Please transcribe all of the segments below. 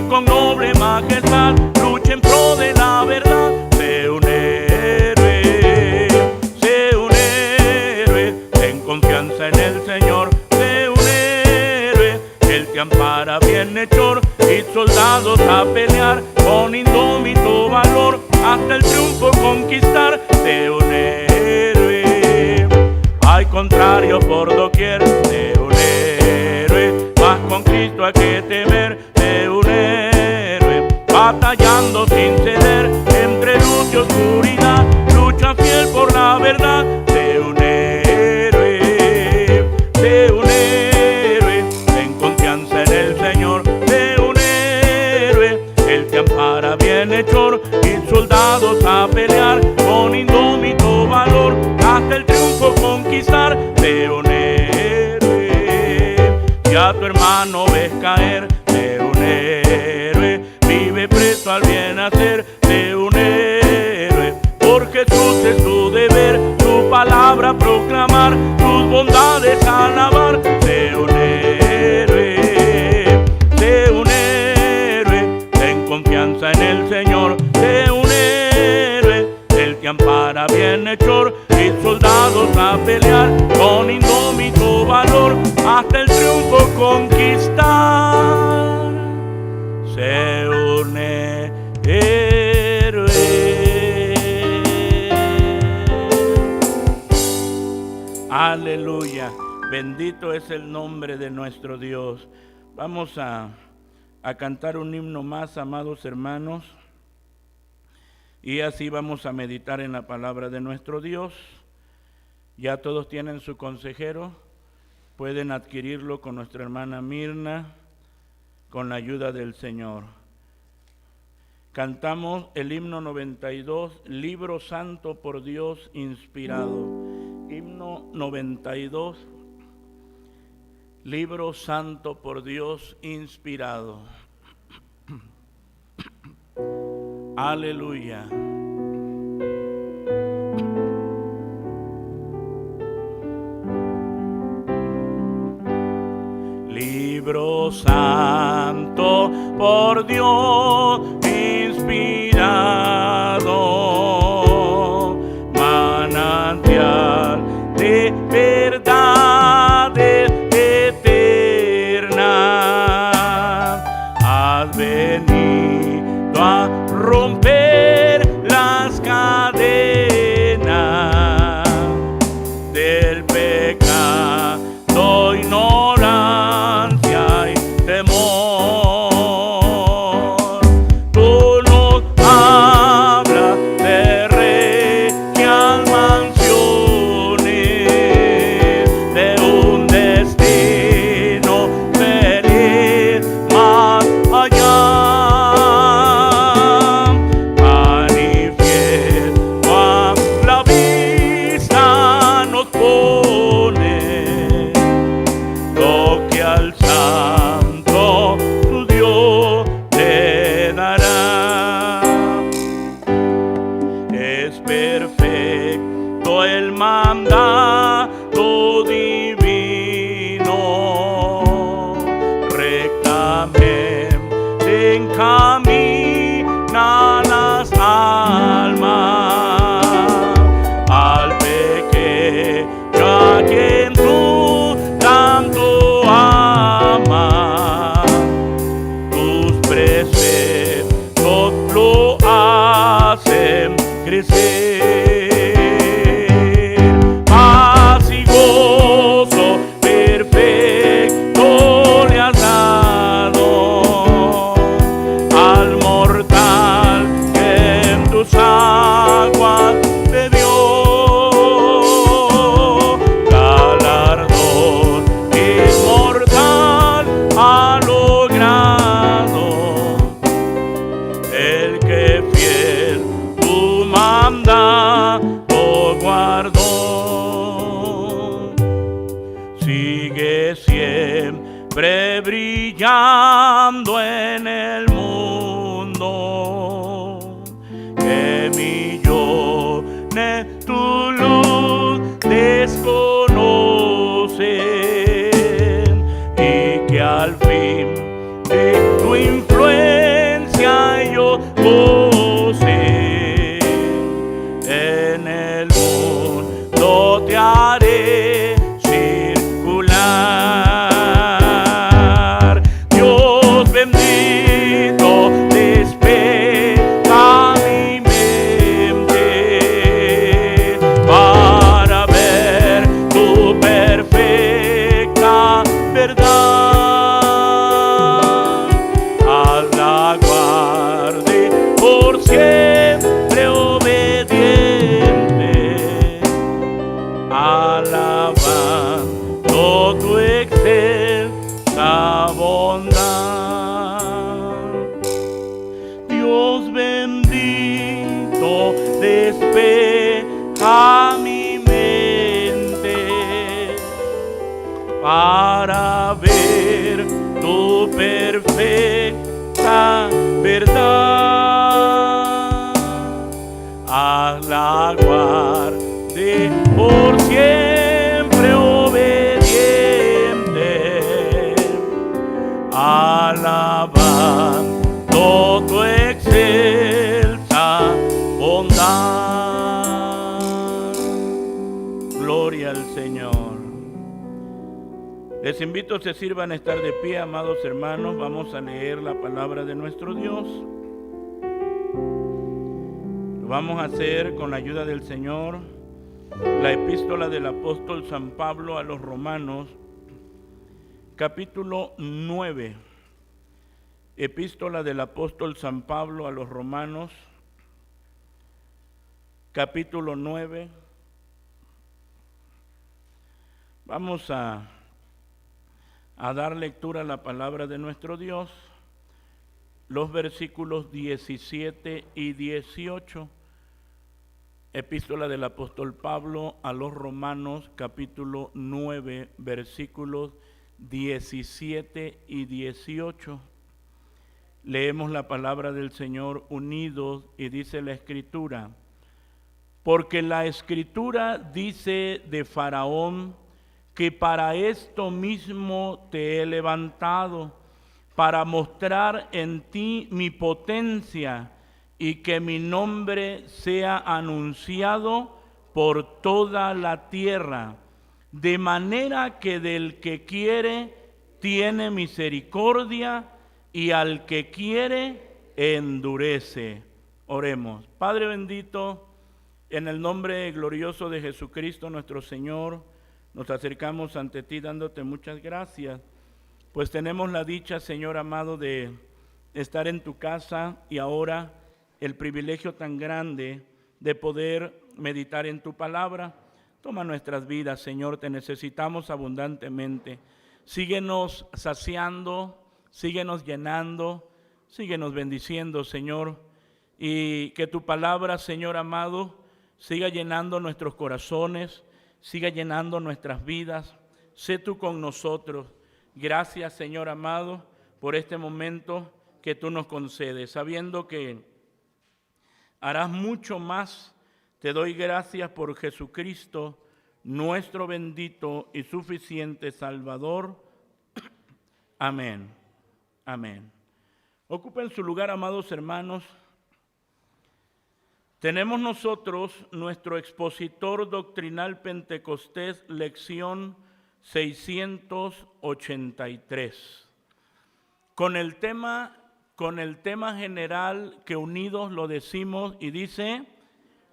con noble majestad lucha en pro de la verdad. Sé un héroe, ten confianza en el Señor. Sé un héroe, Él te ampara bienhechor, y soldados a pelear con indómito valor, hasta el triunfo conquistar. Sé un héroe, hay contrario por doquier. Sé un héroe, mas con Cristo hay que temer. Sé un héroe, batallando sin ceder, entre luz y oscuridad, lucha fiel por la verdad. Sé un héroe, ten confianza en el Señor. Sé un héroe, Él te ampara bienhechor, y soldados a pelear con indómito valor, hasta el triunfo conquistar. Sé un héroe, si a tu hermano ves caer. Sé un héroe, vive preso al bien hacer. Sé un héroe, por Jesús es tu deber, su palabra proclamar, sus bondades alabar. Sé un héroe, ten confianza en el Señor. Sé un héroe, Él te ampara bienhechor, y soldados a pelear con indómito valor, hasta el triunfo conquistar. Sé un héroe. Aleluya, bendito es el nombre de nuestro Dios. Vamos a cantar un himno más, amados hermanos, y así vamos a meditar en la palabra de nuestro Dios. Ya todos tienen su consejero, pueden adquirirlo con nuestra hermana Mirna, con la ayuda del Señor. Cantamos el himno 92, Libro Santo por Dios inspirado. Himno 92, Libro Santo por Dios inspirado. Aleluya. Libro Santo por Dios inspirado, manantial de verdades eternas, has venido a romper las cadenas del pecado, ignorancia y temor. Tú nos hablas de regias mansiones, de un destino feliz más allá. Manifiesto a la vista nos pone lo que al santo tu Dios te dará. Es perfecto el mandato divino, rectamente encamina las almas al pequeño a quien tú tanto amas. Tus preceptos lo hacen crecer. Paz y gozo perfecto le has dado al mortal que en tus aguas bebió. Galardón inmortal ha logrado el que fiel tu mandato bendito, despeja mi mente para ver tu perfecta verdad. Hazla guarde por siempre obediente, alabando tu excelsa bondad. Dios bendito, despeja mi mente para ver tu perfecta verdad. Hazla guarde por siempre obediente, alabando tu excelsa bondad. Gloria al Señor. Les invito a que se sirvan a estar de pie, amados hermanos. Vamos a leer la palabra de nuestro Dios. Lo vamos a hacer con la ayuda del Señor. La epístola del apóstol San Pablo a los Romanos, capítulo 9. Epístola del apóstol San Pablo a los Romanos, capítulo 9. Vamos a dar lectura a la palabra de nuestro Dios, los versículos 17 y 18. Epístola del apóstol Pablo a los Romanos, capítulo 9, versículos 17 y 18. Leemos la palabra del Señor unidos y dice la Escritura: porque la Escritura dice de Faraón que para esto mismo te he levantado, para mostrar en ti mi potencia y que mi nombre sea anunciado por toda la tierra, de manera que del que quiere tiene misericordia y al que quiere endurece. Oremos. Padre bendito, en el nombre glorioso de Jesucristo nuestro Señor, nos acercamos ante ti dándote muchas gracias, pues tenemos la dicha, Señor amado, de estar en tu casa y ahora el privilegio tan grande de poder meditar en tu palabra. Toma nuestras vidas, Señor, te necesitamos abundantemente. Síguenos saciando, síguenos llenando, síguenos bendiciendo, Señor, y que tu palabra, Señor amado, siga llenando nuestros corazones, siga llenando nuestras vidas. Sé tú con nosotros. Gracias, Señor amado, por este momento que tú nos concedes, sabiendo que harás mucho más. Te doy gracias por Jesucristo, nuestro bendito y suficiente Salvador. Amén. Amén. Ocupen su lugar, amados hermanos. Tenemos nosotros nuestro expositor doctrinal Pentecostés, lección 683, con el tema general que unidos lo decimos y dice: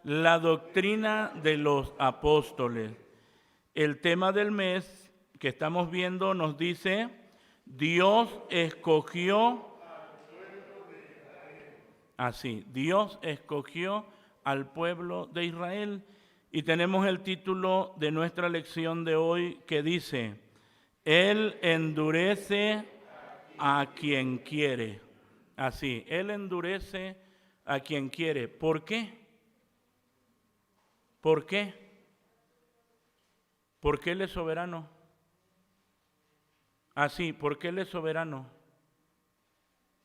la doctrina de los apóstoles. El tema del mes que estamos viendo nos dice: Dios escogió, así, Dios escogió al pueblo de Israel. Y tenemos el título de nuestra lección de hoy que dice: Él endurece a quien quiere. Así, Él endurece a quien quiere. ¿Por qué? ¿Por qué? Porque Él es soberano. Así, porque Él es soberano.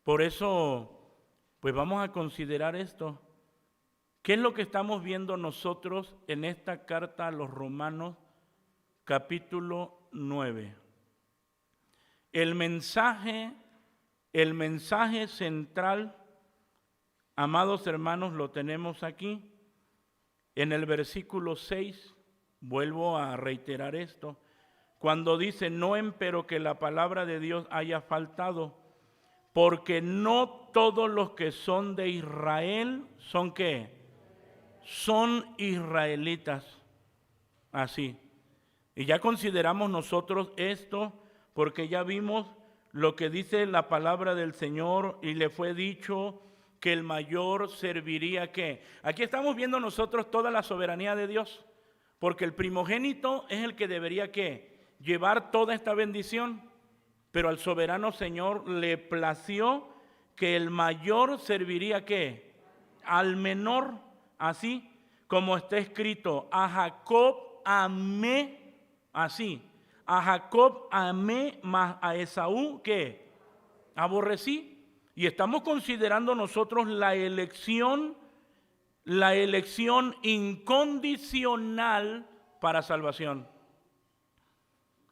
Por eso, pues vamos a considerar esto. ¿Qué es lo que estamos viendo nosotros en esta carta a los Romanos, capítulo 9? El mensaje central, amados hermanos, lo tenemos aquí. En el versículo 6, vuelvo a reiterar esto, cuando dice: no empero que la palabra de Dios haya faltado, porque no todos los que son de Israel son ¿qué? Son israelitas. Así. Y ya consideramos nosotros esto, porque ya vimos lo que dice la palabra del Señor, y le fue dicho que el mayor serviría ¿qué? Aquí estamos viendo nosotros toda la soberanía de Dios, porque el primogénito es el que debería ¿qué? Llevar toda esta bendición, pero al soberano Señor le plació que el mayor serviría ¿qué? Al menor, así como está escrito: a Jacob amé, así, a Jacob amé, mas a Esaú ¿qué? Aborrecí. Y estamos considerando nosotros la elección incondicional para salvación.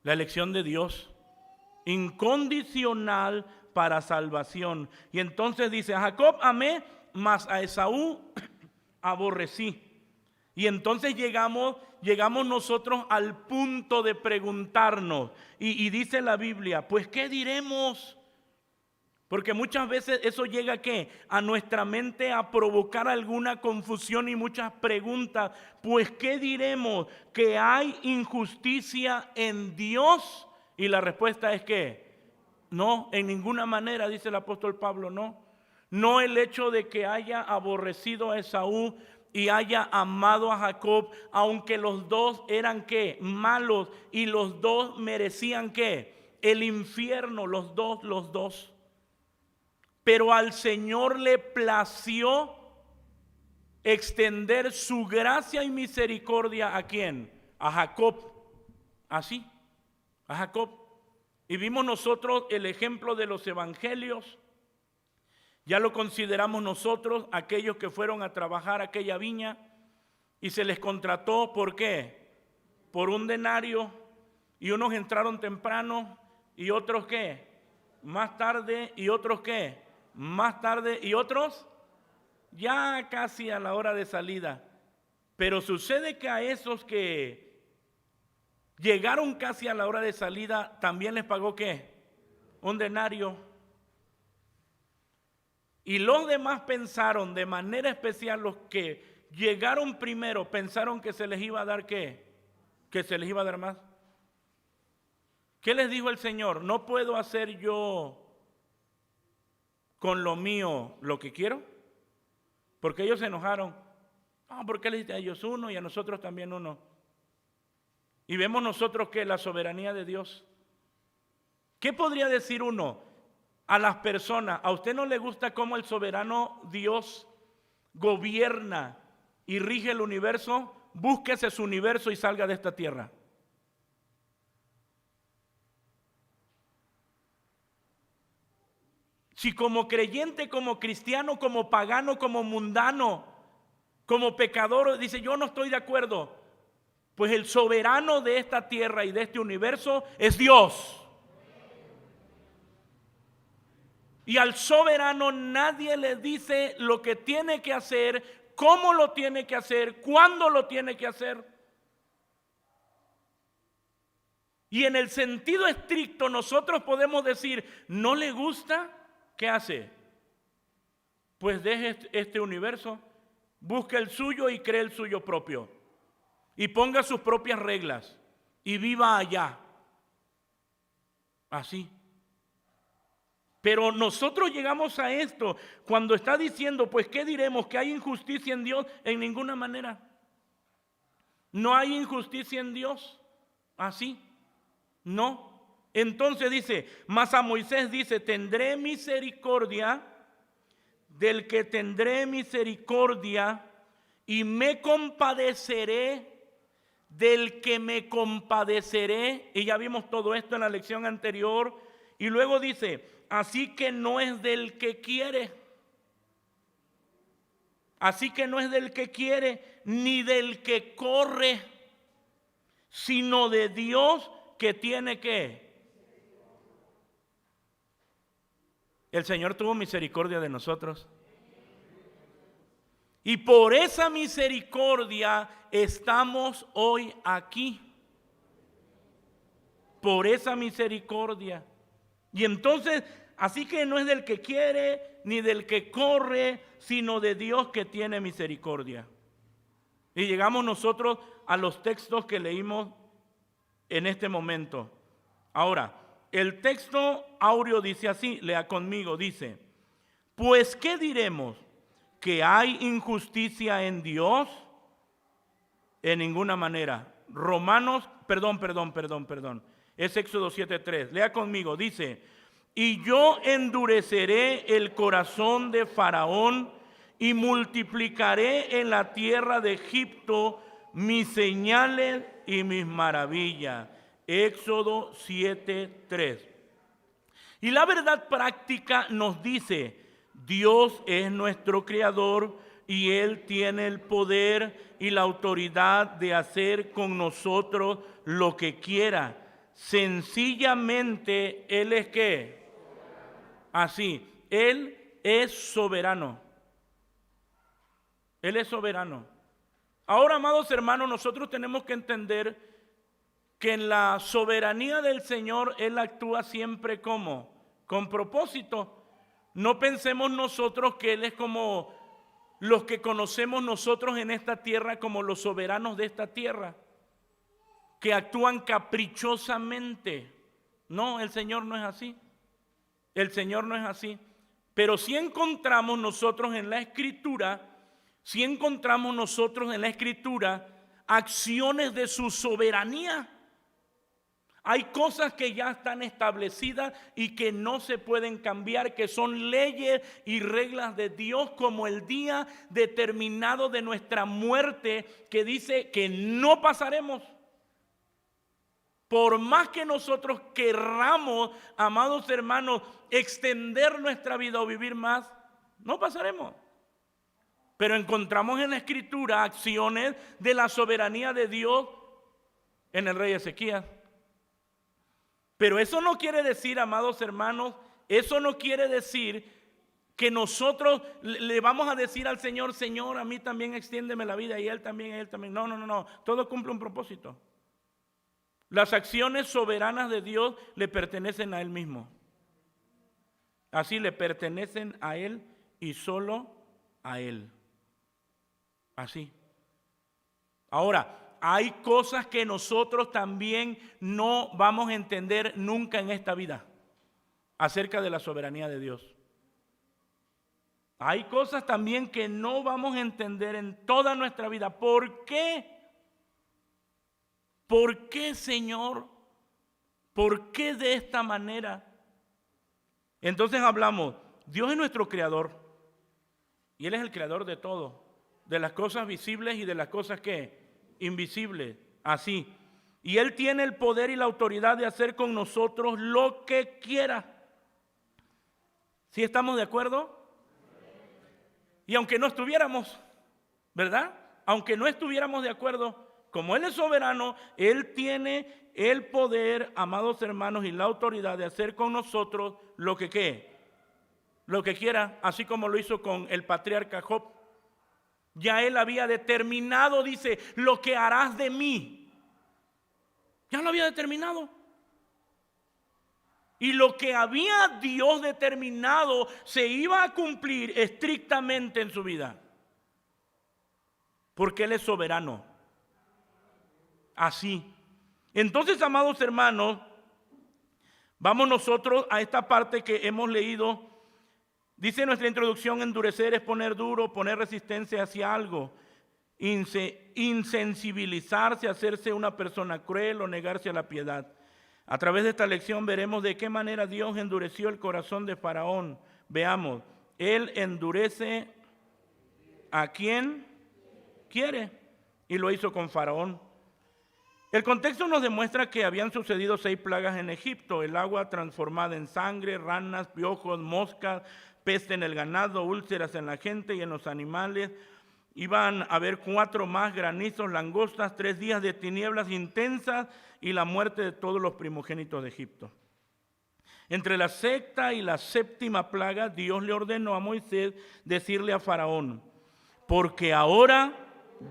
La elección de Dios, incondicional para salvación. Y entonces dice: a Jacob amé, mas a Esaú aborrecí. Y entonces llegamos nosotros al punto de preguntarnos, y dice la Biblia, pues ¿qué diremos? Porque muchas veces eso llega ¿qué? A nuestra mente a provocar alguna confusión y muchas preguntas. Pues ¿qué diremos? ¿Que hay injusticia en Dios? Y la respuesta es que no, en ninguna manera, dice el apóstol Pablo, no. No el hecho de que haya aborrecido a Esaú y haya amado a Jacob, aunque los dos eran ¿qué? Malos, y los dos merecían ¿qué? El infierno, los dos. Pero al Señor le plació extender su gracia y misericordia ¿a quién? A Jacob. Así, a Jacob. Y vimos nosotros el ejemplo de los evangelios. Ya lo consideramos nosotros, aquellos que fueron a trabajar a aquella viña y se les contrató, ¿por qué? Por un denario, y unos entraron temprano y otros ¿qué? Más tarde, y otros ¿qué? Más tarde, y otros ya casi a la hora de salida. Pero sucede que a esos que llegaron casi a la hora de salida, también les pagó ¿qué? Un denario. Y los demás pensaron, de manera especial los que llegaron primero, pensaron que se les iba a dar ¿qué? Que se les iba a dar más. ¿Qué les dijo el Señor? ¿No puedo hacer yo con lo mío lo que quiero? Porque ellos se enojaron. ¿Por qué le diste a ellos uno y a nosotros también uno? Y vemos nosotros que la soberanía de Dios. ¿Qué podría decir uno a las personas? ¿A usted no le gusta cómo el soberano Dios gobierna y rige el universo? Búsquese su universo y salga de esta tierra. Si como creyente, como cristiano, como pagano, como mundano, como pecador, dice yo no estoy de acuerdo, pues el soberano de esta tierra y de este universo es Dios. Y al soberano nadie le dice lo que tiene que hacer, cómo lo tiene que hacer, cuándo lo tiene que hacer. Y en el sentido estricto nosotros podemos decir, ¿no le gusta? ¿Qué hace? Pues deje este universo, busque el suyo y cree el suyo propio. Y ponga sus propias reglas y viva allá. Así. Pero nosotros llegamos a esto cuando está diciendo, pues ¿qué diremos? ¿Que hay injusticia en Dios? En ninguna manera. No hay injusticia en Dios. Así. No. Entonces dice, mas a Moisés dice, tendré misericordia del que tendré misericordia y me compadeceré del que me compadeceré. Y ya vimos todo esto en la lección anterior. Y luego dice, así que no es del que quiere. Así que no es del que quiere ni del que corre, sino de Dios que tiene que. El Señor tuvo misericordia de nosotros. Y por esa misericordia estamos hoy aquí. Por esa misericordia. Y entonces Así que no es del que quiere ni del que corre, sino de Dios que tiene misericordia. Y llegamos nosotros a los textos que leímos en este momento. Ahora, el texto áureo dice así, lea conmigo, dice: pues ¿qué diremos? ¿Que hay injusticia en Dios? En ninguna manera. Perdón. Es Éxodo 7:3. Lea conmigo, dice: y yo endureceré el corazón de Faraón y multiplicaré en la tierra de Egipto mis señales y mis maravillas. Éxodo 7:3. Y la verdad práctica nos dice: Dios es nuestro creador y Él tiene el poder y la autoridad de hacer con nosotros lo que quiera. Sencillamente Él es ¿qué? Así, Él es soberano. Él es soberano. Ahora, amados hermanos, nosotros tenemos que entender que en la soberanía del Señor Él actúa siempre como con propósito. No pensemos nosotros que Él es como los que conocemos nosotros en esta tierra, como los soberanos de esta tierra, que actúan caprichosamente. No, el Señor no es así. El Señor no es así. Pero sí encontramos nosotros en la Escritura, acciones de su soberanía. Hay cosas que ya están establecidas y que no se pueden cambiar, que son leyes y reglas de Dios, como el día determinado de nuestra muerte, que dice que no pasaremos. Por más que nosotros querramos, amados hermanos, extender nuestra vida o vivir más, no pasaremos. Pero encontramos en la Escritura acciones de la soberanía de Dios en el rey Ezequías. Pero eso no quiere decir, amados hermanos, eso no quiere decir que nosotros le vamos a decir al Señor: Señor, a mí también extiéndeme la vida, y Él también. No. Todo cumple un propósito. Las acciones soberanas de Dios le pertenecen a Él mismo. Así le pertenecen a Él y solo a Él. Así. Ahora, hay cosas que nosotros también no vamos a entender nunca en esta vida acerca de la soberanía de Dios. Hay cosas también que no vamos a entender en toda nuestra vida. ¿Por qué? ¿Por qué, Señor? ¿Por qué de esta manera? Entonces hablamos, Dios es nuestro creador y Él es el creador de todo, de las cosas visibles y de las cosas que invisibles, así. Y Él tiene el poder y la autoridad de hacer con nosotros lo que quiera. ¿Sí estamos de acuerdo? Y aunque no estuviéramos, ¿verdad? Aunque no estuviéramos de acuerdo, como Él es soberano, Él tiene el poder, amados hermanos, y la autoridad de hacer con nosotros lo que ¿qué? Lo que quiera, así como lo hizo con el patriarca Job. Ya Él había determinado, dice, lo que harás de mí. Ya lo había determinado. Y lo que había Dios determinado se iba a cumplir estrictamente en su vida. Porque Él es soberano. Así. Entonces, amados hermanos, vamos nosotros a esta parte que hemos leído. Dice nuestra introducción: endurecer es poner duro, poner resistencia hacia algo, insensibilizarse, hacerse una persona cruel o negarse a la piedad. A través de esta lección veremos de qué manera Dios endureció el corazón de Faraón. Veamos, Él endurece a quien quiere, y lo hizo con Faraón. El contexto nos demuestra que habían sucedido 6 plagas en Egipto: el agua transformada en sangre, ranas, piojos, moscas, peste en el ganado, úlceras en la gente y en los animales. Iban a haber 4 más: granizos, langostas, 3 días de tinieblas intensas y la muerte de todos los primogénitos de Egipto. Entre la sexta y la séptima plaga, Dios le ordenó a Moisés decirle a Faraón: porque ahora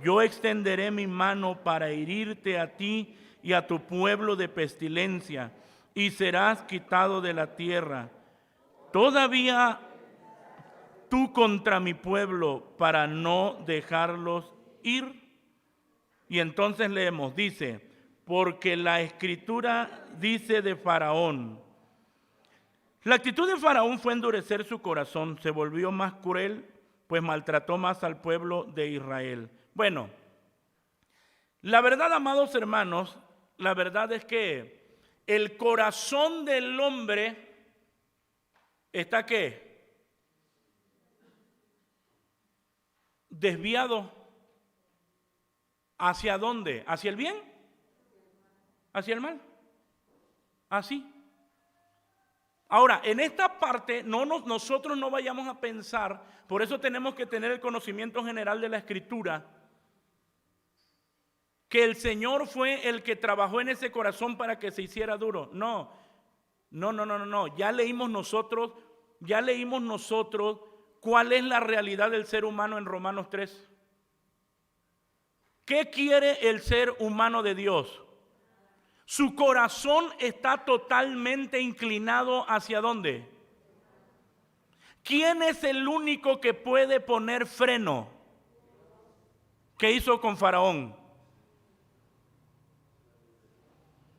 yo extenderé mi mano para herirte a ti y a tu pueblo de pestilencia, y serás quitado de la tierra. todavía tú contra mi pueblo para no dejarlos ir. Y entonces leemos, dice, porque la escritura dice de Faraón. La actitud de Faraón fue endurecer su corazón, se volvió más cruel, pues maltrató más al pueblo de Israel. Bueno, la verdad, amados hermanos, la verdad es que el corazón del hombre está ¿qué? Desviado. ¿Hacia dónde? ¿Hacia el bien? ¿Hacia el mal? Así. Ahora, en esta parte nosotros no vayamos a pensar, por eso tenemos que tener el conocimiento general de la Escritura, que el Señor fue el que trabajó en ese corazón para que se hiciera duro. No. Ya leímos nosotros cuál es la realidad del ser humano en Romanos 3. ¿Qué quiere el ser humano de Dios? Su corazón está totalmente inclinado ¿hacia dónde? ¿Quién es el único que puede poner freno? ¿Qué hizo con Faraón?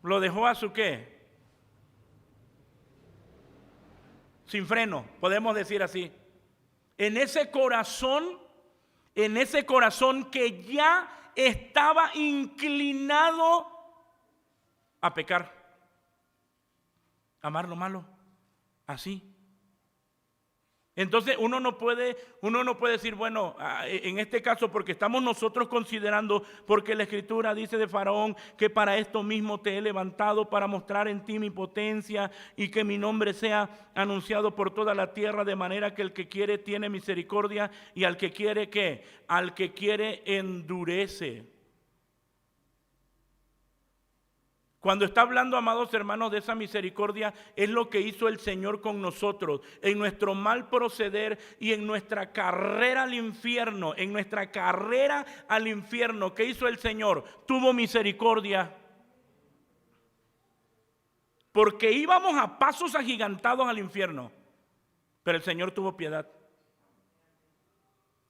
¿Lo dejó a su qué? Sin freno, podemos decir así. En ese corazón que ya estaba inclinado a pecar, amar lo malo, así. Entonces uno no puede decir, bueno, en este caso, porque estamos nosotros considerando, porque la Escritura dice de Faraón que para esto mismo te he levantado, para mostrar en ti mi potencia y que mi nombre sea anunciado por toda la tierra, de manera que el que quiere tiene misericordia y al que quiere ¿qué? Al que quiere endurece. Cuando está hablando, amados hermanos, de esa misericordia, es lo que hizo el Señor con nosotros, en nuestro mal proceder y en nuestra carrera al infierno, ¿qué hizo el Señor? Tuvo misericordia. Porque íbamos a pasos agigantados al infierno, pero el Señor tuvo piedad.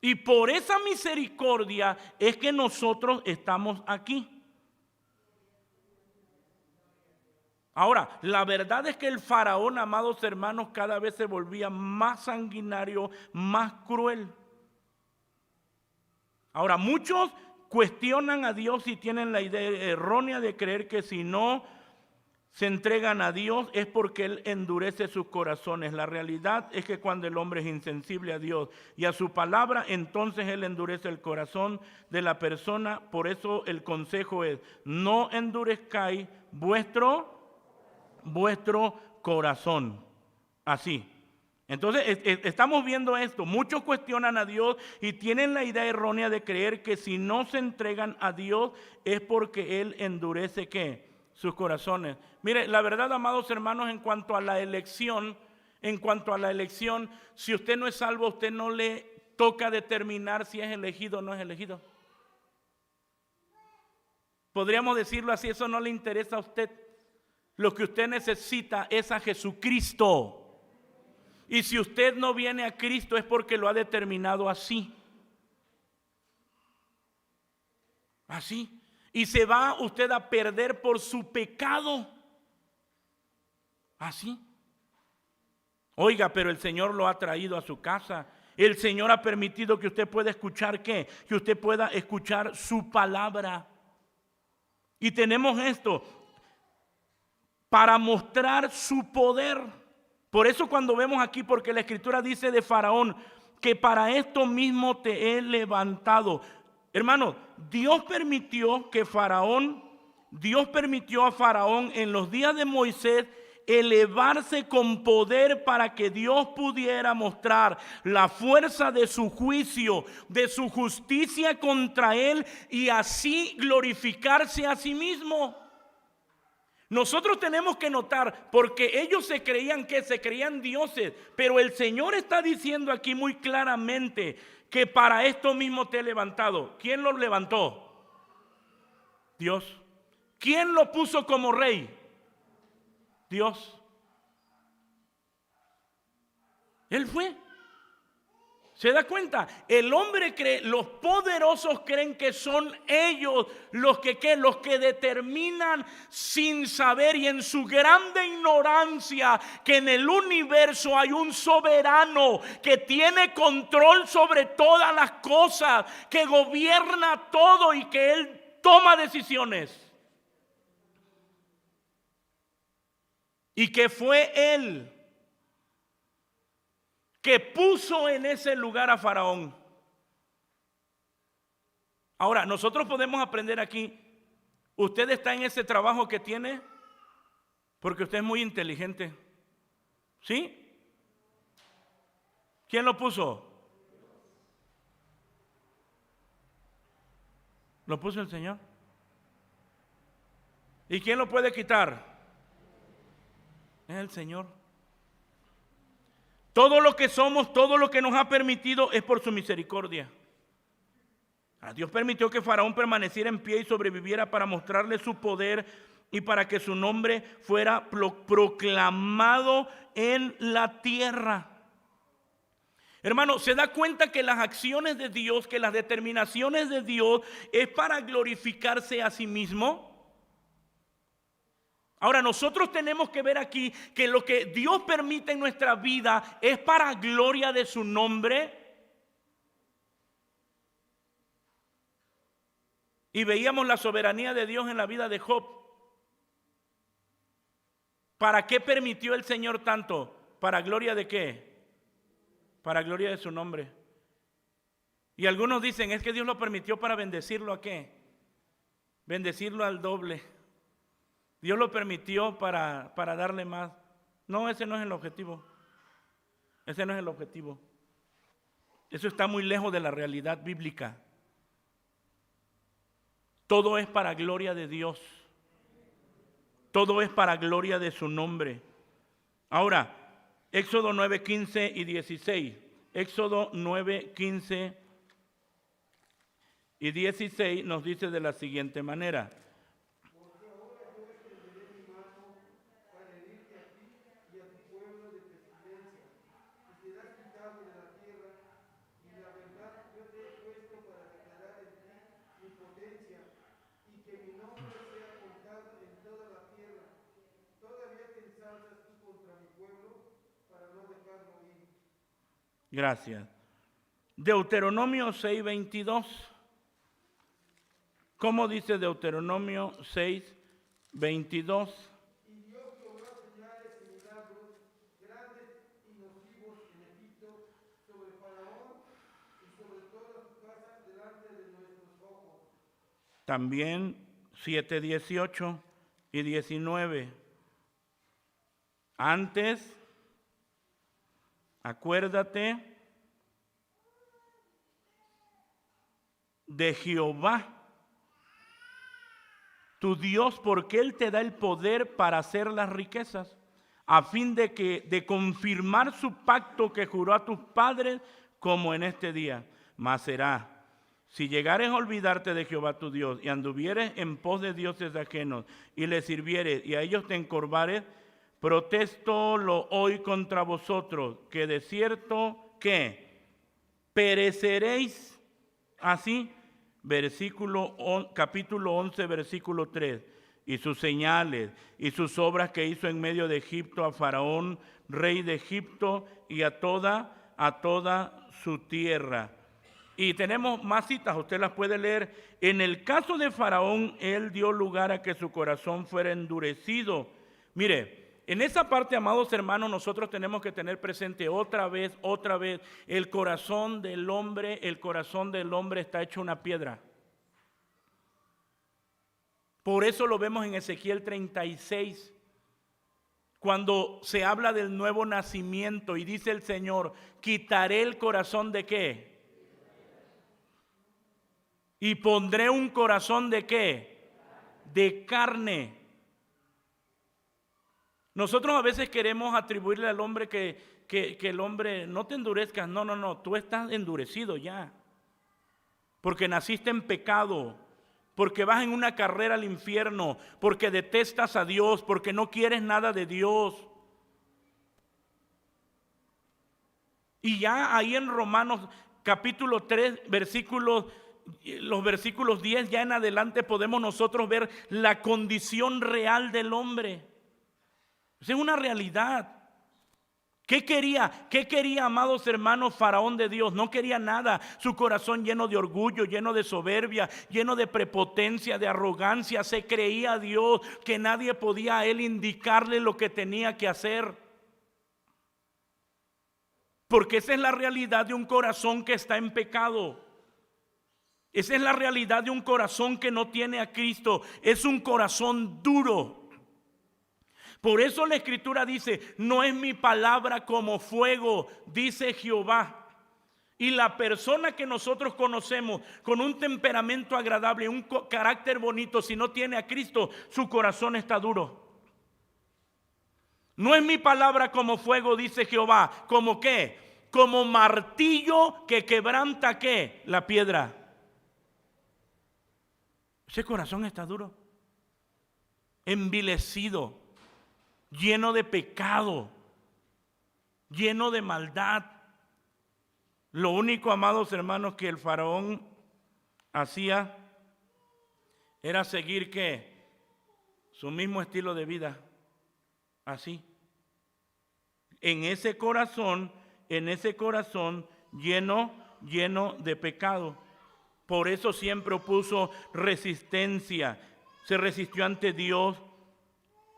Y por esa misericordia es que nosotros estamos aquí. Ahora, la verdad es que el faraón, amados hermanos, cada vez se volvía más sanguinario, más cruel. Ahora, muchos cuestionan a Dios y tienen la idea errónea de creer que si no se entregan a Dios es porque Él endurece sus corazones. La realidad es que cuando el hombre es insensible a Dios y a su palabra, entonces Él endurece el corazón de la persona. Por eso el consejo es, no endurezcáis vuestro corazón. Así. Entonces estamos viendo esto. Muchos cuestionan a Dios y tienen la idea errónea de creer que si no se entregan a Dios es porque Él endurece ¿qué? Sus corazones. Mire, la verdad, amados hermanos, en cuanto a la elección, si usted no es salvo, a usted no le toca determinar si es elegido o no es elegido. Podríamos decirlo así, eso no le interesa a usted. Lo que usted necesita es a Jesucristo. Y si usted no viene a Cristo es porque lo ha determinado así. Así. Y se va usted a perder por su pecado. Así. Oiga, pero el Señor lo ha traído a su casa. El Señor ha permitido que usted pueda escuchar ¿qué? Que usted pueda escuchar su palabra. Y tenemos esto para mostrar su poder. Por eso cuando vemos aquí, porque la Escritura dice de Faraón que para esto mismo te he levantado. Hermano, Dios permitió a Faraón en los días de Moisés elevarse con poder para que Dios pudiera mostrar la fuerza de su juicio, de su justicia contra él y así glorificarse a sí mismo. Nosotros tenemos que notar, porque ellos se creían dioses, pero el Señor está diciendo aquí muy claramente que para esto mismo te he levantado. ¿Quién lo levantó? Dios. ¿Quién lo puso como rey? Dios. Él fue. ¿Se da cuenta? El hombre cree, los poderosos creen que son ellos los que determinan sin saber y en su grande ignorancia que en el universo hay un soberano que tiene control sobre todas las cosas, que gobierna todo y que Él toma decisiones. Y que fue Él que puso en ese lugar a Faraón. Ahora, nosotros podemos aprender aquí. Usted está en ese trabajo que tiene porque usted es muy inteligente. ¿Sí? ¿Quién lo puso? ¿Lo puso el Señor? ¿Y quién lo puede quitar? Es el Señor. Todo lo que somos, todo lo que nos ha permitido es por su misericordia. Dios permitió que Faraón permaneciera en pie y sobreviviera para mostrarle su poder y para que su nombre fuera proclamado en la tierra. Hermano, ¿se da cuenta que las acciones de Dios, que las determinaciones de Dios es para glorificarse a sí mismo? Ahora nosotros tenemos que ver aquí que lo que Dios permite en nuestra vida es para gloria de su nombre. Y veíamos la soberanía de Dios en la vida de Job. ¿Para qué permitió el Señor tanto? ¿Para gloria de qué? Para gloria de su nombre. Y algunos dicen, es que Dios lo permitió para bendecirlo ¿a qué? Bendecirlo al doble. Dios lo permitió para darle más. No, ese no es el objetivo. Ese no es el objetivo. Eso está muy lejos de la realidad bíblica. Todo es para gloria de Dios. Todo es para gloria de su nombre. Ahora, Éxodo 9, 15 y 16. Éxodo 9, 15 y 16 nos dice de la siguiente manera. Gracias. Deuteronomio 6, 22. ¿Cómo dice Deuteronomio 6, 22? Y Dios obró señales y milagros grandes y nocivos en Egipto sobre Faraón y sobre toda su casa delante de nuestros ojos. También 7, 18 y 19. Antes, acuérdate de Jehová, tu Dios, porque Él te da el poder para hacer las riquezas, a fin de confirmar su pacto que juró a tus padres, como en este día. Mas será, si llegares a olvidarte de Jehová tu Dios, y anduvieres en pos de dioses ajenos, y les sirvieres, y a ellos te encorvares, protesto lo hoy contra vosotros, que de cierto que pereceréis. Así, capítulo 11, versículo 3. Y sus señales y sus obras que hizo en medio de Egipto a Faraón, rey de Egipto, y a toda su tierra. Y tenemos más citas, usted las puede leer. En el caso de Faraón, él dio lugar a que su corazón fuera endurecido. Mire, en esa parte, amados hermanos, nosotros tenemos que tener presente otra vez, el corazón del hombre está hecho una piedra. Por eso lo vemos en Ezequiel 36, cuando se habla del nuevo nacimiento y dice el Señor, quitaré el corazón de ¿qué? Y pondré un corazón de ¿qué? De carne. Nosotros a veces queremos atribuirle al hombre que el hombre, no te endurezcas, no, tú estás endurecido ya, porque naciste en pecado, porque vas en una carrera al infierno, porque detestas a Dios, porque no quieres nada de Dios. Y ya ahí en Romanos capítulo 3, los versículos 10 ya en adelante podemos nosotros ver la condición real del hombre. Esa es una realidad. ¿Qué quería? ¿Qué quería, amados hermanos, Faraón de Dios? No quería nada. Su corazón lleno de orgullo, lleno de soberbia, lleno de prepotencia, de arrogancia. Se creía Dios, que nadie podía a él indicarle lo que tenía que hacer. Porque esa es la realidad de un corazón que está en pecado. Esa es la realidad de un corazón que no tiene a Cristo. Es un corazón duro. Por eso la Escritura dice, no es mi palabra como fuego, dice Jehová. Y la persona que nosotros conocemos con un temperamento agradable, un carácter bonito, si no tiene a Cristo, su corazón está duro. No es mi palabra como fuego, dice Jehová. ¿Cómo qué? Como martillo que quebranta ¿qué? La piedra. Ese corazón está duro, envilecido, lleno de pecado, lleno de maldad. Lo único, amados hermanos, que el faraón hacía era seguir ¿qué? Su mismo estilo de vida. Así. En ese corazón lleno de pecado. Por eso siempre opuso resistencia. Se resistió ante Dios.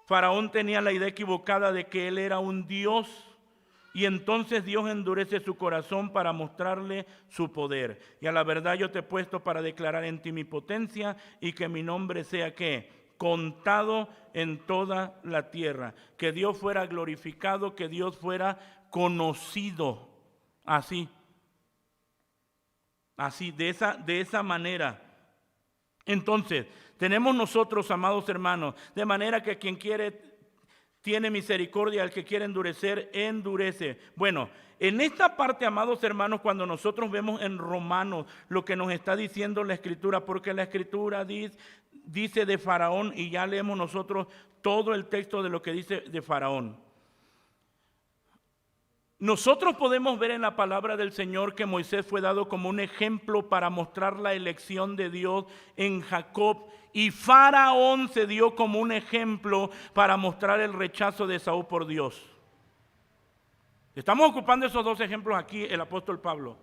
Faraón tenía la idea equivocada de que él era un Dios, y entonces Dios endurece su corazón para mostrarle su poder. Y a la verdad yo te he puesto para declarar en ti mi potencia y que mi nombre sea ¿qué? Contado en toda la tierra. Que Dios fuera glorificado, que Dios fuera conocido. Así, de esa manera. Entonces, tenemos nosotros, amados hermanos, de manera que quien quiere tiene misericordia, al que quiere endurecer, endurece. Bueno, en esta parte, amados hermanos, cuando nosotros vemos en Romanos lo que nos está diciendo la Escritura, porque la Escritura dice de Faraón, y ya leemos nosotros todo el texto de lo que dice de Faraón. Nosotros podemos ver en la palabra del Señor que Moisés fue dado como un ejemplo para mostrar la elección de Dios en Jacob, y Faraón se dio como un ejemplo para mostrar el rechazo de Esaú por Dios. Estamos ocupando esos dos ejemplos aquí, el apóstol Pablo.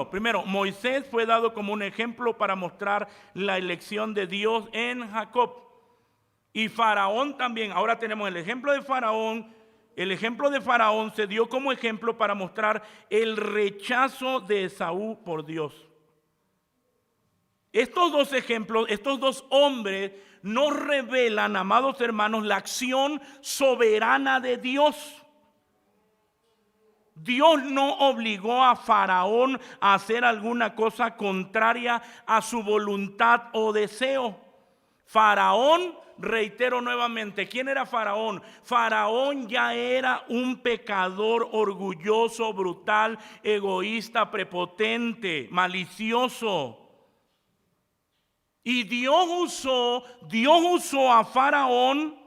Primero, Moisés fue dado como un ejemplo para mostrar la elección de Dios en Jacob, y Faraón también. Ahora tenemos el ejemplo de Faraón. El ejemplo de Faraón se dio como ejemplo para mostrar el rechazo de Esaú por Dios. Estos dos ejemplos, estos dos hombres nos revelan, amados hermanos, la acción soberana de Dios. Dios no obligó a Faraón a hacer alguna cosa contraria a su voluntad o deseo. Faraón, reitero nuevamente, ¿quién era Faraón? Faraón ya era un pecador orgulloso, brutal, egoísta, prepotente, malicioso. Y Dios usó a Faraón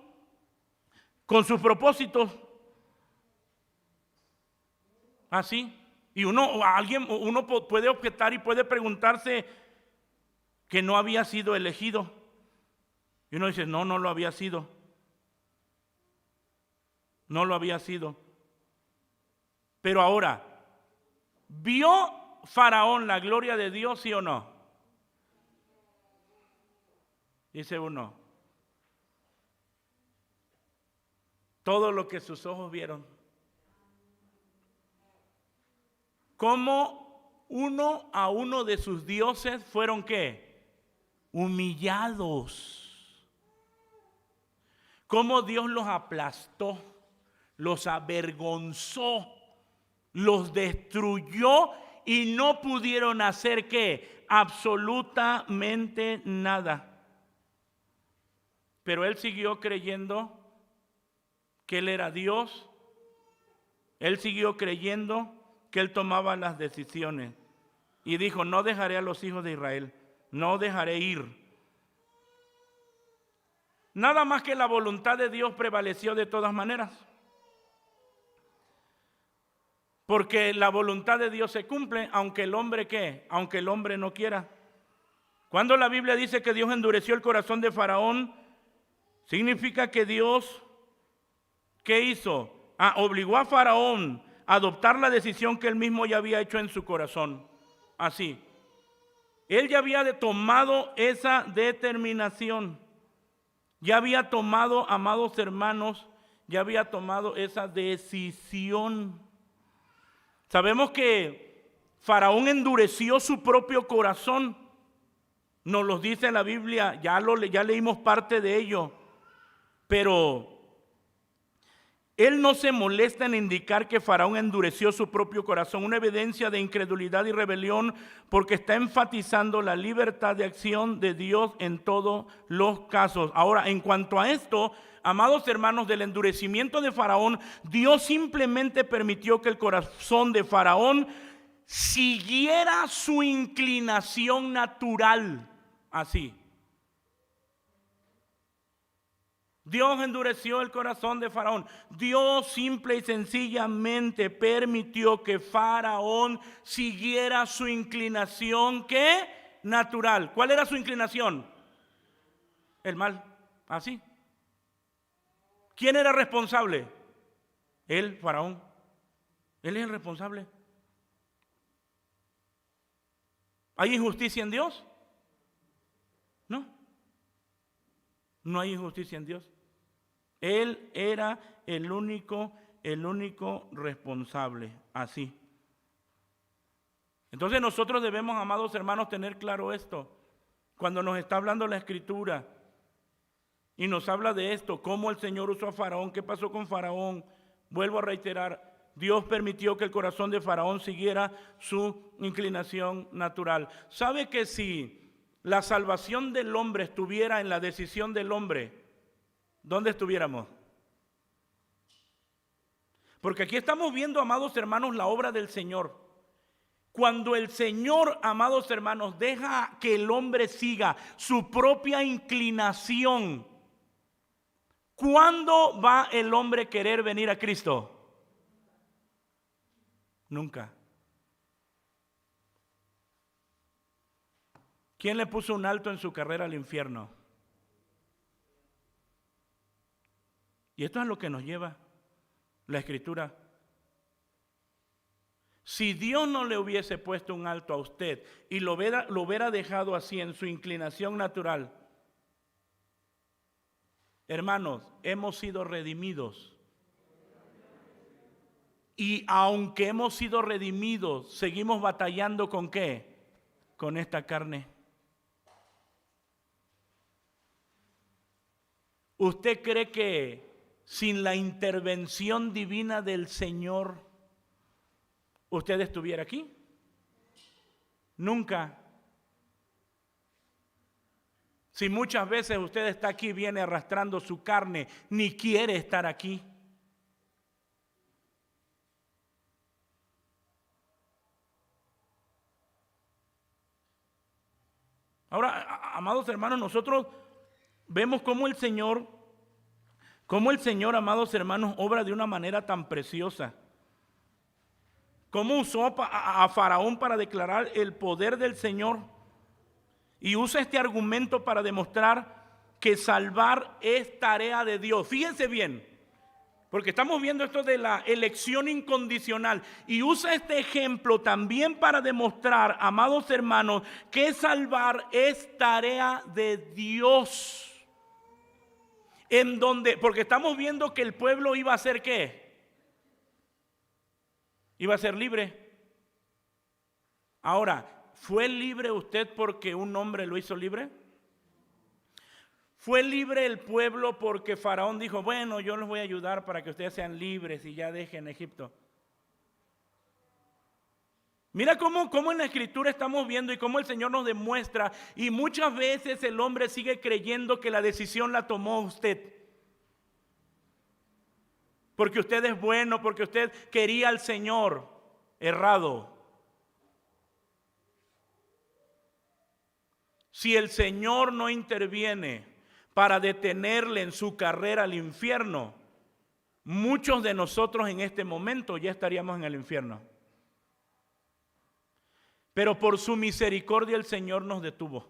con sus propósitos. Así. Y uno puede objetar y puede preguntarse que no había sido elegido. Y uno dice, no lo había sido. No lo había sido. Pero ahora, ¿vio Faraón la gloria de Dios, sí o no? Dice uno. Todo lo que sus ojos vieron. Cómo uno a uno de sus dioses fueron ¿qué? Humillados. Cómo Dios los aplastó, los avergonzó, los destruyó y no pudieron hacer ¿qué? Absolutamente nada. Pero él siguió creyendo que él era Dios. Él siguió creyendo que él tomaba las decisiones. Y dijo, no dejaré a los hijos de Israel, no dejaré ir. Nada más que la voluntad de Dios prevaleció de todas maneras. Porque la voluntad de Dios se cumple, aunque el hombre ¿qué? Aunque el hombre no quiera. Cuando la Biblia dice que Dios endureció el corazón de Faraón, significa que Dios, ¿qué hizo? Obligó a Faraón a adoptar la decisión que él mismo ya había hecho en su corazón. Así. Él ya había tomado esa determinación. Ya había tomado, amados hermanos, ya había tomado esa decisión. Sabemos que Faraón endureció su propio corazón. Nos lo dice la Biblia, ya leímos parte de ello. Pero él no se molesta en indicar que Faraón endureció su propio corazón, una evidencia de incredulidad y rebelión, porque está enfatizando la libertad de acción de Dios en todos los casos. Ahora, en cuanto a esto, amados hermanos, del endurecimiento de Faraón, Dios simplemente permitió que el corazón de Faraón siguiera su inclinación natural, así. Dios endureció el corazón de Faraón. Dios simple y sencillamente permitió que Faraón siguiera su inclinación, ¿qué? Natural. ¿Cuál era su inclinación? El mal. Así. ¿Quién era responsable? Él, Faraón. Él es el responsable. ¿Hay injusticia en Dios? No. No hay injusticia en Dios. Él era el único responsable. Así. Entonces nosotros debemos, amados hermanos, tener claro esto. Cuando nos está hablando la Escritura y nos habla de esto, cómo el Señor usó a Faraón, qué pasó con Faraón. Vuelvo a reiterar, Dios permitió que el corazón de Faraón siguiera su inclinación natural. ¿Sabe que si la salvación del hombre estuviera en la decisión del hombre, ¿dónde estuviéramos? Porque aquí estamos viendo, amados hermanos, la obra del Señor. Cuando el Señor, amados hermanos, deja que el hombre siga su propia inclinación, ¿cuándo va el hombre a querer venir a Cristo? Nunca. ¿Quién le puso un alto en su carrera al infierno? Y esto es lo que nos lleva la Escritura. Si Dios no le hubiese puesto un alto a usted y lo hubiera dejado así en su inclinación natural, hermanos, hemos sido redimidos. Y aunque hemos sido redimidos, seguimos batallando ¿con qué? Con esta carne. ¿Usted cree que sin la intervención divina del Señor usted estuviera aquí? Nunca. Si muchas veces usted está aquí, viene arrastrando su carne, ni quiere estar aquí. Ahora, amados hermanos, nosotros vemos cómo el Señor, amados hermanos, obra de una manera tan preciosa. Cómo usó a Faraón para declarar el poder del Señor. Y usa este argumento para demostrar que salvar es tarea de Dios. Fíjense bien, porque estamos viendo esto de la elección incondicional. Y usa este ejemplo también para demostrar, amados hermanos, que salvar es tarea de Dios. En donde, porque estamos viendo que el pueblo iba a ser ¿qué? Iba a ser libre. Ahora, ¿fue libre usted porque un hombre lo hizo libre? ¿Fue libre el pueblo porque Faraón dijo, bueno, yo les voy a ayudar para que ustedes sean libres y ya dejen Egipto? Mira cómo en la Escritura estamos viendo y cómo el Señor nos demuestra, y muchas veces el hombre sigue creyendo que la decisión la tomó usted. Porque usted es bueno, porque usted quería al Señor. Errado. Si el Señor no interviene para detenerle en su carrera al infierno, muchos de nosotros en este momento ya estaríamos en el infierno. Pero por su misericordia el Señor nos detuvo.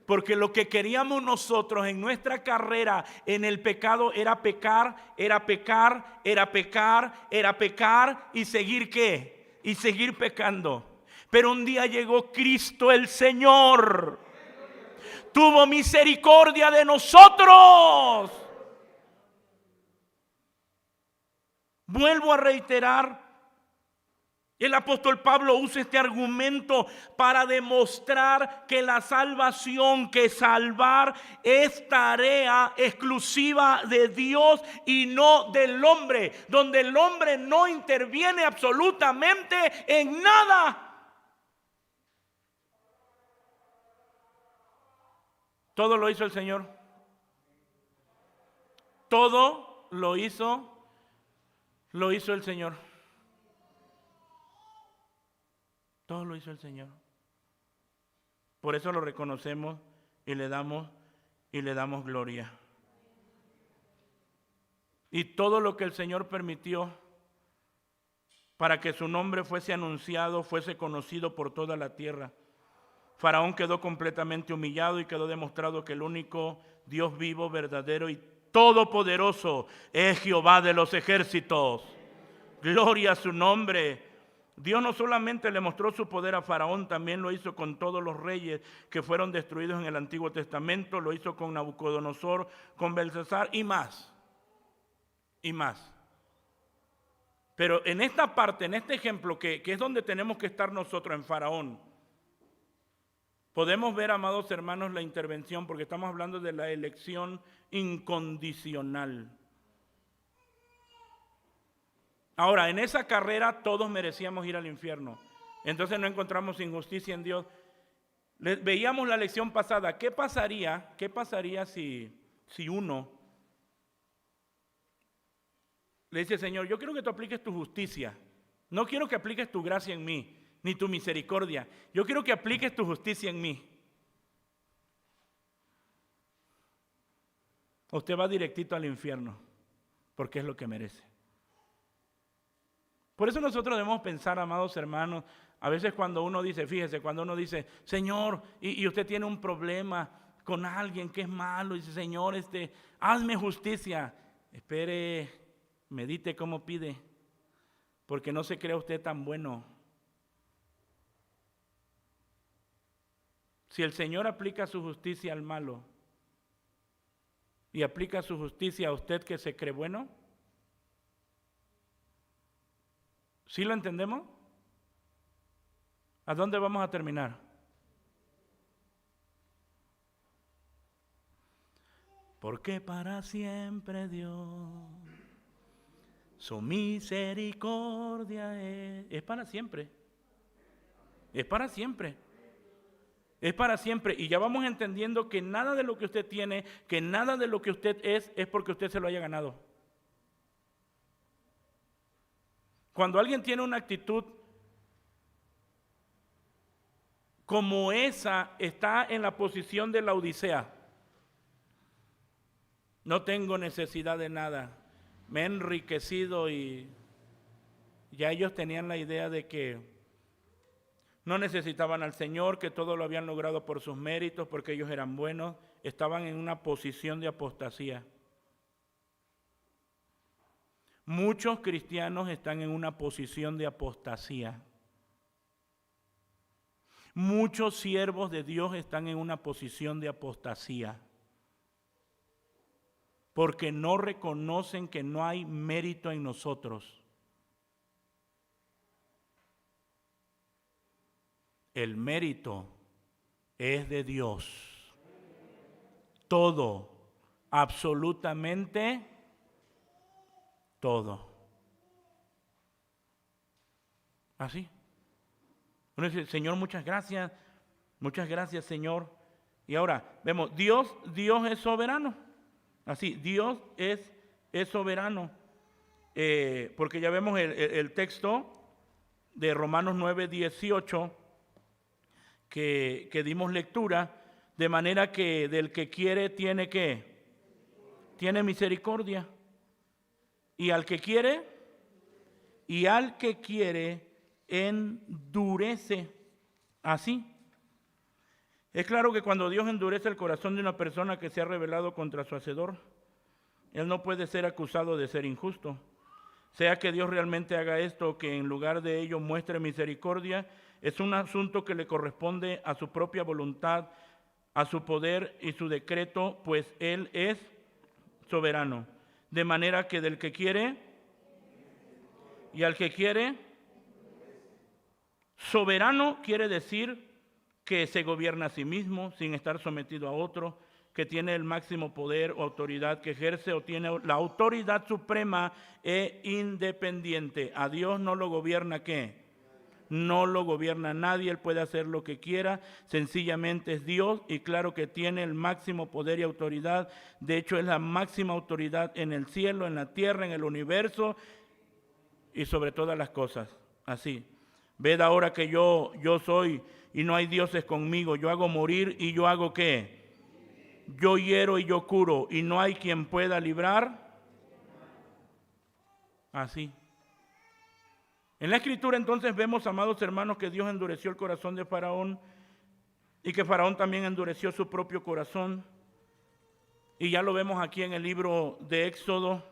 Porque lo que queríamos nosotros en nuestra carrera en el pecado era pecar, era pecar, era pecar, era pecar y seguir ¿qué? Y seguir pecando. Pero un día llegó Cristo el Señor. Tuvo misericordia de nosotros. Vuelvo a reiterar. El apóstol Pablo usa este argumento para demostrar que la salvación, que salvar es tarea exclusiva de Dios y no del hombre, donde el hombre no interviene absolutamente en nada. Todo lo hizo el Señor. Todo lo hizo el Señor. Todo lo hizo el Señor. Por eso lo reconocemos y le damos gloria. Y todo lo que el Señor permitió para que su nombre fuese anunciado, fuese conocido por toda la tierra. Faraón quedó completamente humillado y quedó demostrado que el único Dios vivo, verdadero y todopoderoso es Jehová de los ejércitos. Gloria a su nombre. Dios no solamente le mostró su poder a Faraón, también lo hizo con todos los reyes que fueron destruidos en el Antiguo Testamento, lo hizo con Nabucodonosor, con Belsasar y más. Y más. Pero en esta parte, en este ejemplo, que es donde tenemos que estar nosotros en Faraón, podemos ver, amados hermanos, la intervención, porque estamos hablando de la elección incondicional. Ahora, en esa carrera todos merecíamos ir al infierno. Entonces no encontramos injusticia en Dios. Veíamos la lección pasada. ¿Qué pasaría si uno le dice, Señor, yo quiero que tú apliques tu justicia. No quiero que apliques tu gracia en mí, ni tu misericordia. Yo quiero que apliques tu justicia en mí. Usted va directito al infierno, porque es lo que merece. Por eso nosotros debemos pensar, amados hermanos, a veces cuando uno dice, fíjese, cuando uno dice, Señor, y usted tiene un problema con alguien que es malo, y dice, Señor, hazme justicia. Espere, medite cómo pide, porque no se crea usted tan bueno. Si el Señor aplica su justicia al malo y aplica su justicia a usted que se cree bueno, ¿sí lo entendemos? ¿A dónde vamos a terminar? Porque para siempre Dios, su misericordia es para siempre. Es para siempre. Es para siempre. Y ya vamos entendiendo que nada de lo que usted tiene, que nada de lo que usted es porque usted se lo haya ganado. Cuando alguien tiene una actitud como esa, está en la posición de la Odisea. No tengo necesidad de nada. Me he enriquecido y ya ellos tenían la idea de que no necesitaban al Señor, que todo lo habían logrado por sus méritos, porque ellos eran buenos. Estaban en una posición de apostasía. Muchos cristianos están en una posición de apostasía. Muchos siervos de Dios están en una posición de apostasía. Porque no reconocen que no hay mérito en nosotros. El mérito es de Dios. Todo, absolutamente todo. Así. Uno dice, Señor, muchas gracias, Señor. Y ahora vemos, Dios es soberano. Así, Dios es soberano. Porque ya vemos el texto de Romanos 9:18 que dimos lectura, de manera que del que quiere tiene ¿qué? Tiene misericordia. y al que quiere endurece. Así. Es claro que cuando Dios endurece el corazón de una persona que se ha rebelado contra su Hacedor, él no puede ser acusado de ser injusto. Sea que Dios realmente haga esto o que en lugar de ello muestre misericordia, es un asunto que le corresponde a su propia voluntad, a su poder y su decreto, pues Él es soberano. De manera que del que quiere y al que quiere, soberano quiere decir que se gobierna a sí mismo sin estar sometido a otro, que tiene el máximo poder o autoridad, que ejerce o tiene la autoridad suprema e independiente. A Dios no lo gobierna ¿qué? No lo gobierna nadie, Él puede hacer lo que quiera, sencillamente es Dios y claro que tiene el máximo poder y autoridad. De hecho es la máxima autoridad en el cielo, en la tierra, en el universo y sobre todas las cosas. Así, ved ahora que yo soy y no hay dioses conmigo, yo hago morir y yo hago ¿qué? Yo hiero y yo curo y no hay quien pueda librar. Así. En la Escritura entonces vemos, amados hermanos, que Dios endureció el corazón de Faraón y que Faraón también endureció su propio corazón. Y ya lo vemos aquí en el libro de Éxodo.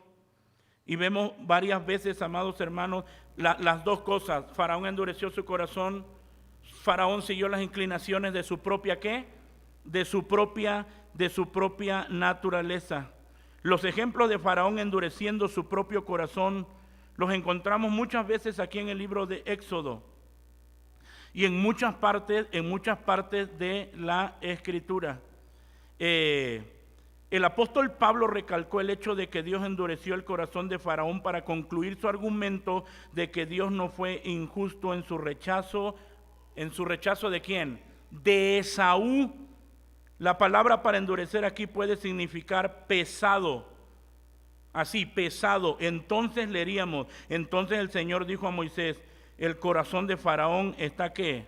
Y vemos varias veces, amados hermanos, las dos cosas. Faraón endureció su corazón. Faraón siguió las inclinaciones de su propia ¿qué? De su propia naturaleza. Los ejemplos de Faraón endureciendo su propio corazón los encontramos muchas veces aquí en el libro de Éxodo y en muchas partes de la Escritura. El apóstol Pablo recalcó el hecho de que Dios endureció el corazón de Faraón para concluir su argumento de que Dios no fue injusto en su rechazo. ¿En su rechazo de quién? De Esaú. La palabra para endurecer aquí puede significar pesado. Así, pesado. Entonces leeríamos, entonces el Señor dijo a Moisés, el corazón de Faraón está ¿qué?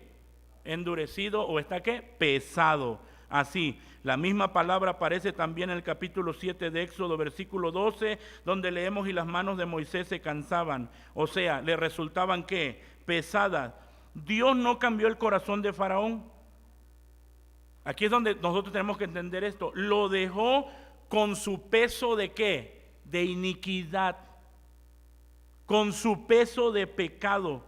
Endurecido o está ¿qué? Pesado. Así, la misma palabra aparece también en el capítulo 7 de Éxodo, versículo 12, donde leemos y las manos de Moisés se cansaban. O sea, le resultaban ¿qué? Pesadas. Dios no cambió el corazón de Faraón. Aquí es donde nosotros tenemos que entender esto. Lo dejó con su peso de ¿qué? De iniquidad, con su peso de pecado.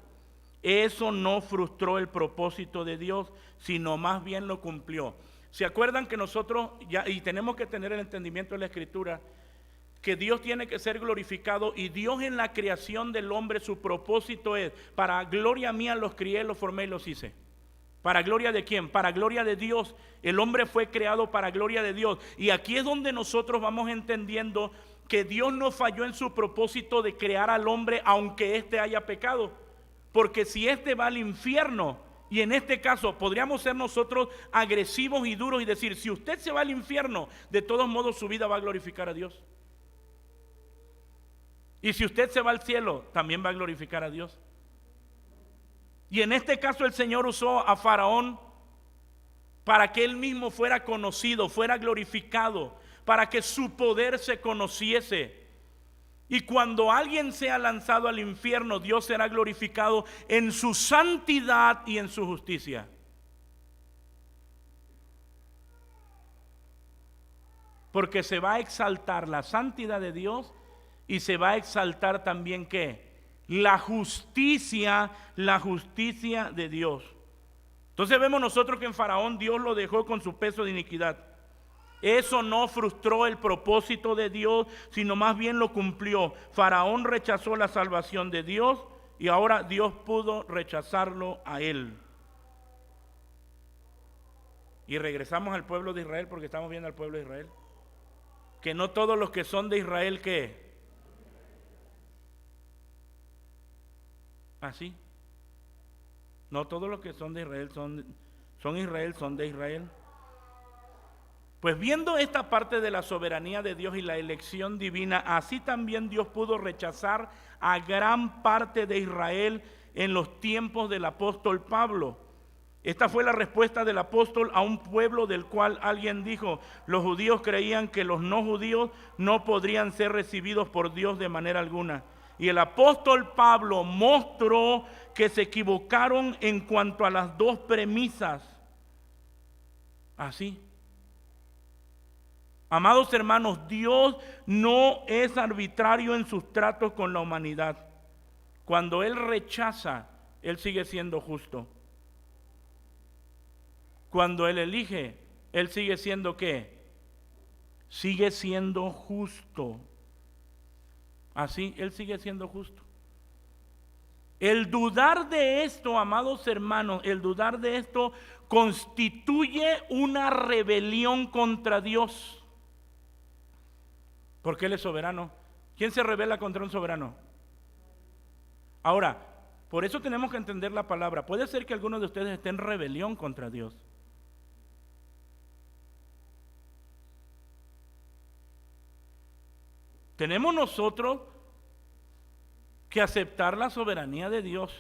Eso no frustró el propósito de Dios, sino más bien lo cumplió. ¿Se acuerdan que nosotros, y tenemos que tener el entendimiento de la Escritura, que Dios tiene que ser glorificado y Dios en la creación del hombre, su propósito es, para gloria mía los crié, los formé y los hice? ¿Para gloria de quién? Para gloria de Dios. El hombre fue creado para gloria de Dios. Y aquí es donde nosotros vamos entendiendo que Dios no falló en su propósito de crear al hombre aunque éste haya pecado. Porque si éste va al infierno, y en este caso podríamos ser nosotros agresivos y duros y decir, si usted se va al infierno, de todos modos su vida va a glorificar a Dios. Y si usted se va al cielo, también va a glorificar a Dios. Y en este caso el Señor usó a Faraón para que él mismo fuera conocido, fuera glorificado, para que su poder se conociese. Y cuando alguien sea lanzado al infierno, Dios será glorificado en su santidad y en su justicia. Porque se va a exaltar la santidad de Dios y se va a exaltar también ¿qué? La justicia de Dios. Entonces vemos nosotros que en Faraón Dios lo dejó con su peso de iniquidad. Eso no frustró el propósito de Dios, sino más bien lo cumplió. Faraón rechazó la salvación de Dios y ahora Dios pudo rechazarlo a él. Y regresamos al pueblo de Israel porque estamos viendo al pueblo de Israel. Que no todos los que son de Israel, ¿qué? Así. No todos los que son de Israel son de Israel. Pues viendo esta parte de la soberanía de Dios y la elección divina, así también Dios pudo rechazar a gran parte de Israel en los tiempos del apóstol Pablo. Esta fue la respuesta del apóstol a un pueblo del cual alguien dijo: los judíos creían que los no judíos no podrían ser recibidos por Dios de manera alguna. Y el apóstol Pablo mostró que se equivocaron en cuanto a las dos premisas. Así. Amados hermanos, Dios no es arbitrario en sus tratos con la humanidad. Cuando Él rechaza, Él sigue siendo justo. Cuando Él elige, Él sigue siendo ¿qué? Sigue siendo justo. Así, Él sigue siendo justo. El dudar de esto, amados hermanos, el dudar de esto constituye una rebelión contra Dios. Porque Él es soberano. ¿Quién se rebela contra un soberano? Ahora, por eso tenemos que entender la palabra. Puede ser que algunos de ustedes estén en rebelión contra Dios. Tenemos nosotros que aceptar la soberanía de Dios.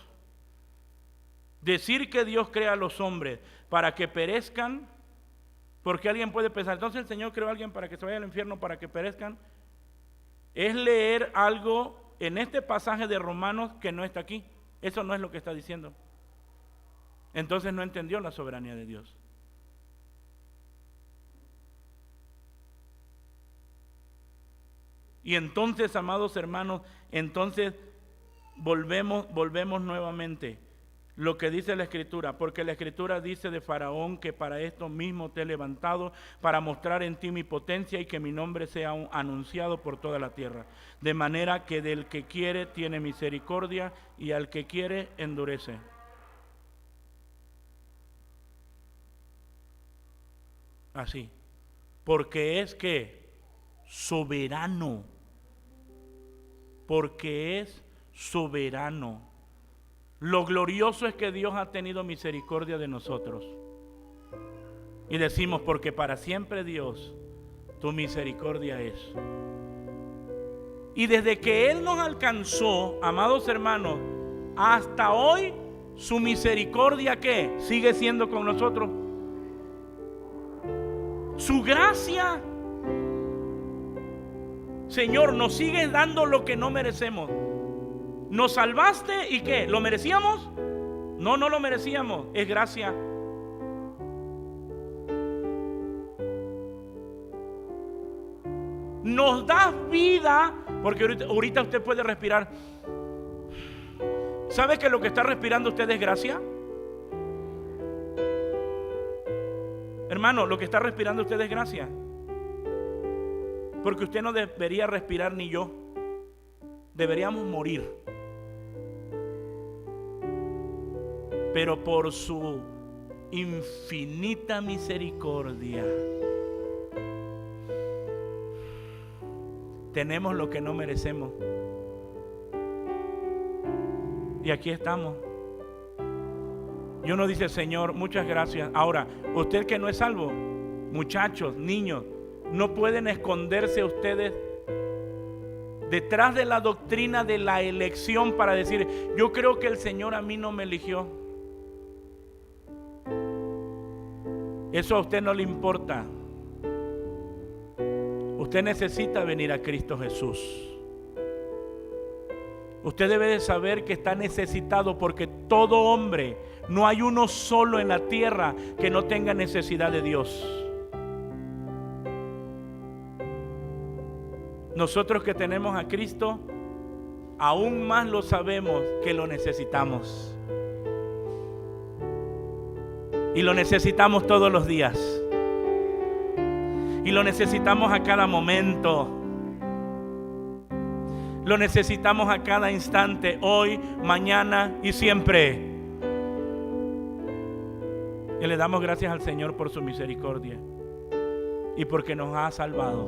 Decir que Dios crea a los hombres para que perezcan, porque alguien puede pensar, entonces el Señor creó a alguien para que se vaya al infierno, para que perezcan, es leer algo en este pasaje de Romanos que no está aquí. Eso no es lo que está diciendo. Entonces no entendió la soberanía de Dios. Y entonces, amados hermanos, entonces volvemos nuevamente lo que dice la Escritura, porque la Escritura dice de Faraón que para esto mismo te he levantado, para mostrar en ti mi potencia y que mi nombre sea anunciado por toda la tierra, de manera que del que quiere tiene misericordia y al que quiere endurece. Así, porque es que soberano, porque es soberano. Lo glorioso es que Dios ha tenido misericordia de nosotros. Y decimos, porque para siempre Dios, tu misericordia es. Y desde que Él nos alcanzó, amados hermanos, hasta hoy, su misericordia, ¿qué? Sigue siendo con nosotros. Su gracia, Señor, nos sigue dando lo que no merecemos. Nos salvaste y ¿qué? ¿Lo merecíamos? No, no lo merecíamos, es gracia. Nos das vida, porque ahorita usted puede respirar. ¿Sabe que lo que está respirando usted es gracia? Hermano, lo que está respirando usted es gracia. Porque usted no debería respirar ni yo. Deberíamos morir. Pero por su infinita misericordia tenemos lo que no merecemos. Y aquí estamos. Y uno dice, Señor, muchas gracias. Ahora, usted que no es salvo, muchachos, niños, no pueden esconderse ustedes detrás de la doctrina de la elección para decir, yo creo que el Señor a mí no me eligió. Eso a usted no le importa. Usted necesita venir a Cristo Jesús. Usted debe de saber que está necesitado, porque todo hombre, no hay uno solo en la tierra que no tenga necesidad de Dios. Nosotros que tenemos a Cristo, aún más lo sabemos que lo necesitamos. Y lo necesitamos todos los días. Y lo necesitamos a cada momento. Lo necesitamos a cada instante, hoy, mañana y siempre. Y le damos gracias al Señor por su misericordia y porque nos ha salvado.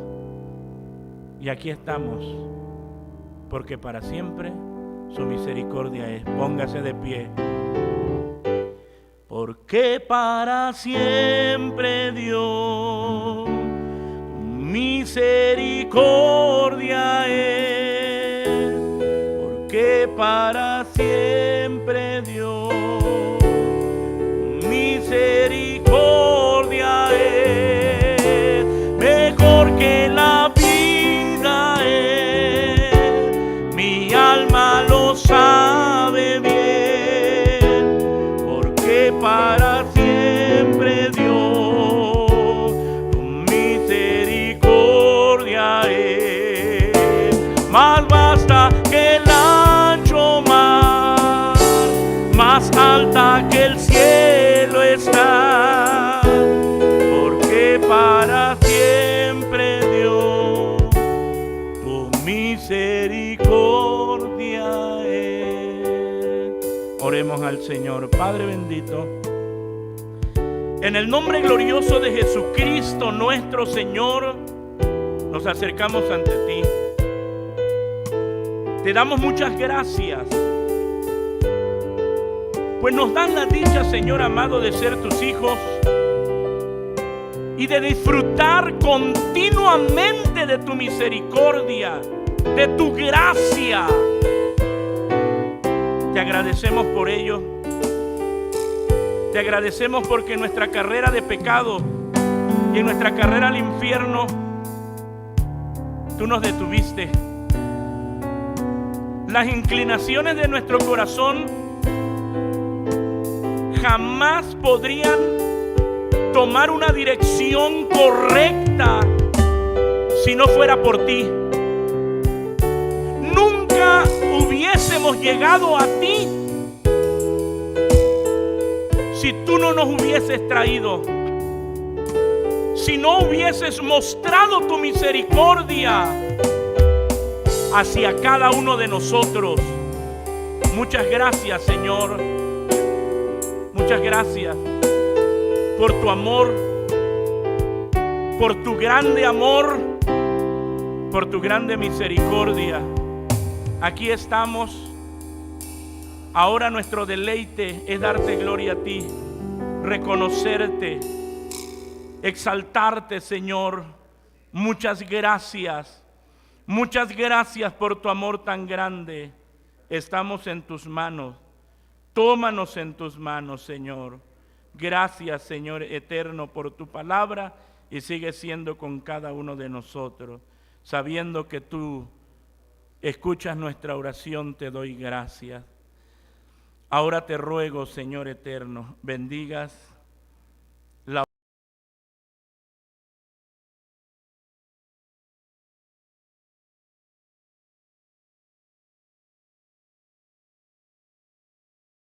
Y aquí estamos, porque para siempre su misericordia es. Póngase de pie. Porque para siempre Dios misericordia es. Porque para siempre Dios misericordia cerca que el cielo está, porque para siempre Dios tu misericordia es. Oremos al Señor. Padre bendito, en el nombre glorioso de Jesucristo nuestro Señor, nos acercamos ante ti. Te damos muchas gracias, pues nos dan la dicha, Señor amado, de ser tus hijos y de disfrutar continuamente de tu misericordia, de tu gracia. Te agradecemos por ello. Te agradecemos porque en nuestra carrera de pecado y en nuestra carrera al infierno, tú nos detuviste. Las inclinaciones de nuestro corazón jamás podrían tomar una dirección correcta si no fuera por ti. Nunca hubiésemos llegado a ti si tú no nos hubieses traído, si no hubieses mostrado tu misericordia hacia cada uno de nosotros. Muchas gracias, Señor. Muchas gracias por tu amor, por tu grande amor, por tu grande misericordia. Aquí estamos. Ahora nuestro deleite es darte gloria a ti, reconocerte, exaltarte, Señor. Muchas gracias. Muchas gracias por tu amor tan grande. Estamos en tus manos. Tómanos en tus manos, Señor. Gracias, Señor eterno, por tu palabra, y sigue siendo con cada uno de nosotros. Sabiendo que tú escuchas nuestra oración, te doy gracias. Ahora te ruego, Señor eterno, bendigas